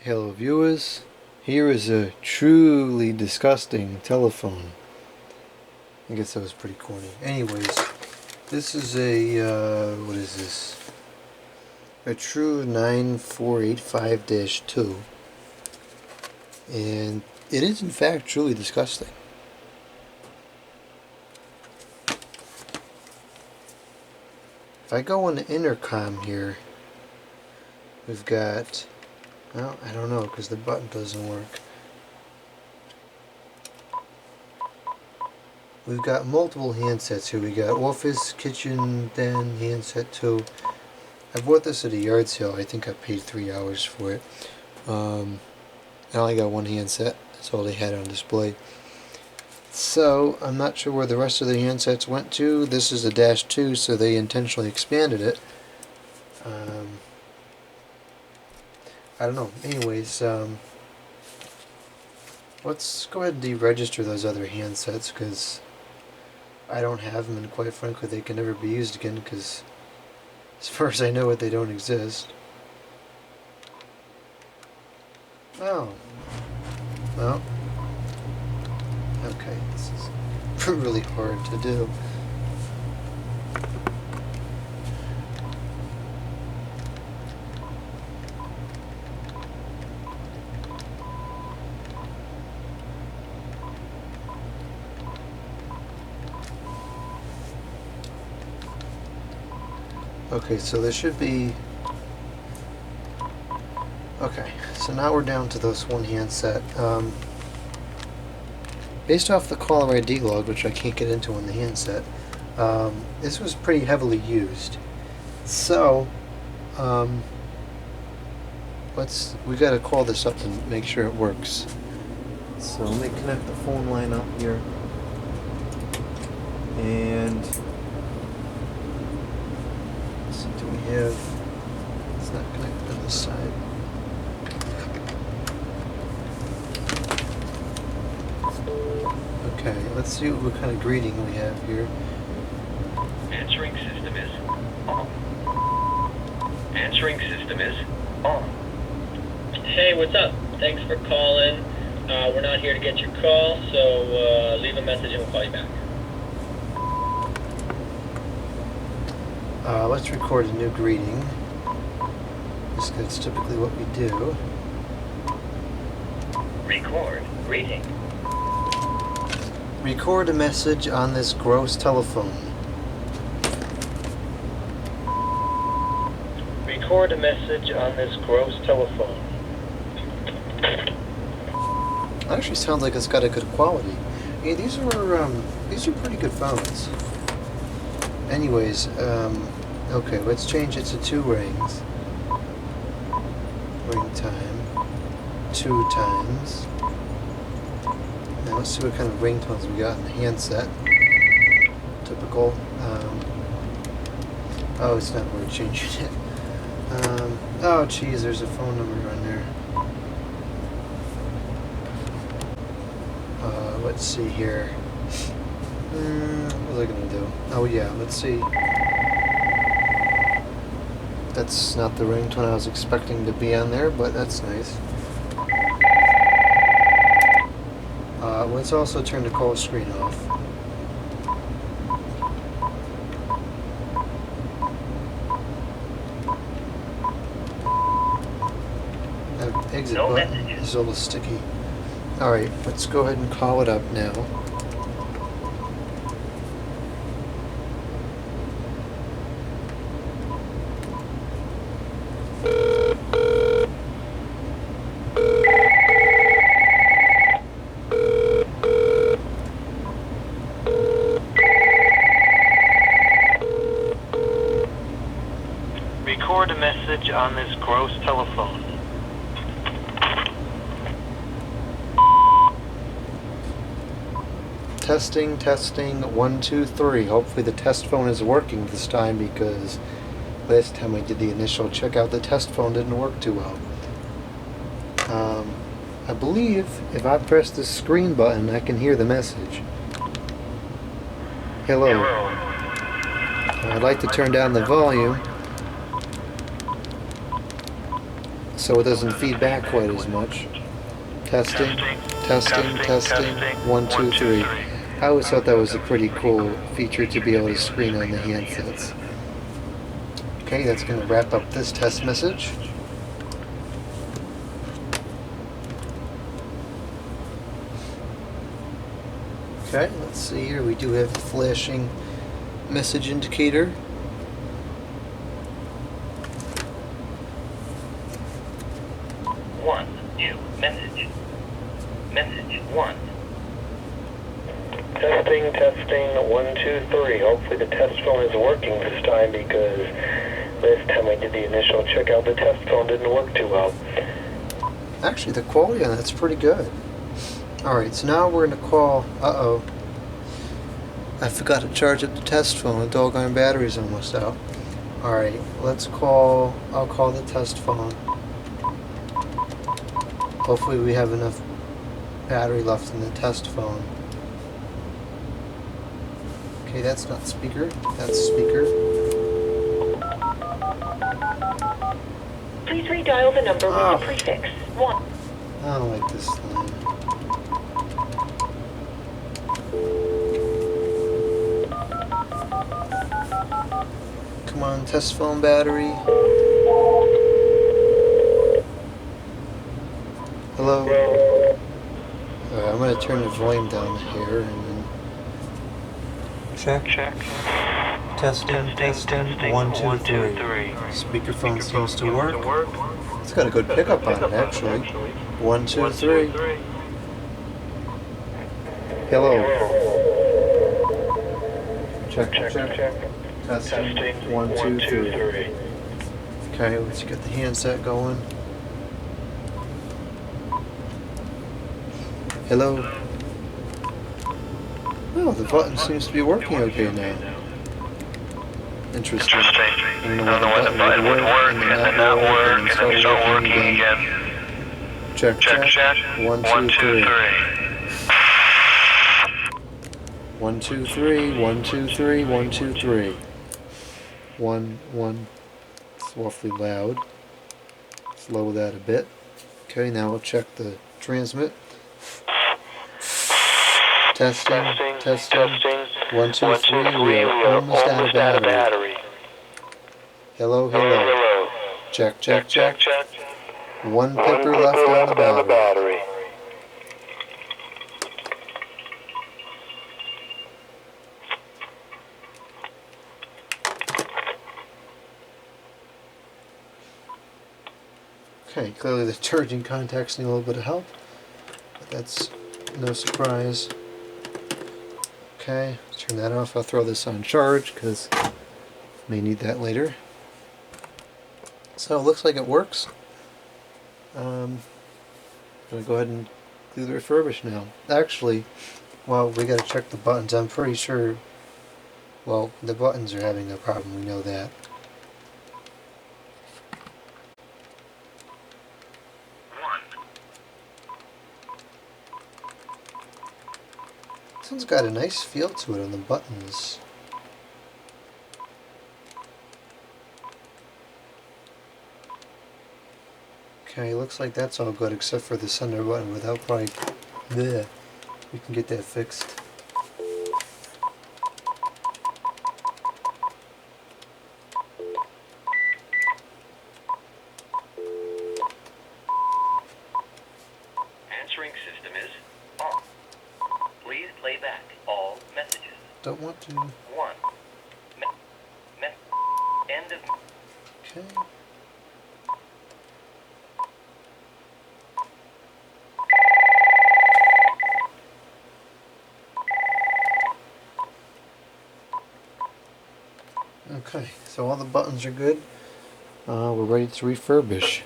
Hello viewers, here is a truly disgusting telephone. I guess that was pretty corny. Anyways, this is a, what is this? A TRU-9485-2. And it is in fact truly disgusting. If I go on the intercom here, we've got, well, I don't know because the button doesn't work. We've got multiple handsets here. We got office, kitchen, den, handset 2. I bought this at a yard sale. I think I paid $3 for it. I only got one handset. That's all they had on display. So I'm not sure where the rest of the handsets went to. This is a Dash 2, so they intentionally expanded it. I don't know. Anyways, let's go ahead and deregister those other handsets because I don't have them, and quite frankly they can never be used again because as far as I know they don't exist. Oh. Well. Okay, this is really hard to do. Okay, so there should be... Okay, so now we're down to this one handset. Based off the caller ID log, which I can't get into on the handset, this was pretty heavily used. So, we gotta call this up and make sure it works. So let me connect the phone line up here. And let's see, do we have, it's not connected on this side. Okay, let's see what kind of greeting we have here. Answering system is on. Answering system is on. Hey, what's up? Thanks for calling. We're not here to get your call, so leave a message and we'll call you back. Let's record a new greeting. That's typically what we do. Record greeting. Record a message on this gross telephone. Record a message on this gross telephone. Actually sounds like it's got a good quality. Yeah, these are pretty good phones. Anyways, okay, let's change it to 2 rings. Ring time. 2 times. Now let's see what kind of ringtones we got in the handset. Typical. Oh, it's not worth changing it. Oh, geez, there's a phone number on there. Let's see here. What was I gonna do? Oh yeah, let's see. That's not the ringtone I was expecting to be on there, but that's nice. Let's also turn the call screen off. That exit button is a little sticky. Alright, let's go ahead and call it up now. Record a message on this gross telephone. Testing, testing, 1, 2, 3. Hopefully the test phone is working this time because last time I did the initial checkout, the test phone didn't work too well. I believe if I press the screen button, I can hear the message. Hello. I'd like to turn down the volume so it doesn't feed back quite as much. Testing, testing, testing, 1, 2, 3. I always thought that was a pretty cool feature to be able to screen on the handsets. Okay, that's going to wrap up this test message. Okay, let's see here. We do have a flashing message indicator. One new message. Message 1. Testing, testing, 1, 2, 3. Hopefully the test phone is working this time, because last time I did the initial checkout, the test phone didn't work too well. Actually, the quality on that's pretty good. Alright, so now we're going to call... Uh-oh. I forgot to charge up the test phone. The doggone battery's almost out. Alright, let's call... I'll call the test phone. Hopefully we have enough battery left in the test phone. Okay, that's not speaker. That's speaker. Please redial the number with the prefix 1. I don't like this line. Come on, test phone battery. Hello? Alright, I'm going to turn the volume down here and then... Check. Testing, testing, 1, 2, 3. Speakerphone seems to work. It's got a good pickup on it, actually. 1, 2, 3. Hello. Check. Testing, 1, 2, 3. Okay, let's get the handset going. Hello. Oh, the button seems to be working okay now. Interesting. I don't know why the button would work and then not work and then start working again. Check. 1, 2, 3. 1, 2, 3. 1, 2, 3. 1, 2, 3. 1. It's awfully loud. Let's lower that a bit. Okay, now we'll check the transmit. Testing. 1, 2, 3. We are almost out of battery. Hello. Check. 1 pepper left on the battery. Okay, clearly the charging contacts need a little bit of help, but that's no surprise. Okay, turn that off. I'll throw this on charge because may need that later. So it looks like it works. I'm gonna go ahead and do the refurbish now. Actually, well, we gotta check the buttons. I'm pretty sure, well, the buttons are having a problem. We know that. This one's got a nice feel to it on the buttons. Okay, looks like that's all good except for the center button. Without probably, bleh, we can get that fixed. Answering system is on. Please play back all messages. Don't want to. 1. End of. Okay. Okay, so all the buttons are good. We're ready to refurbish.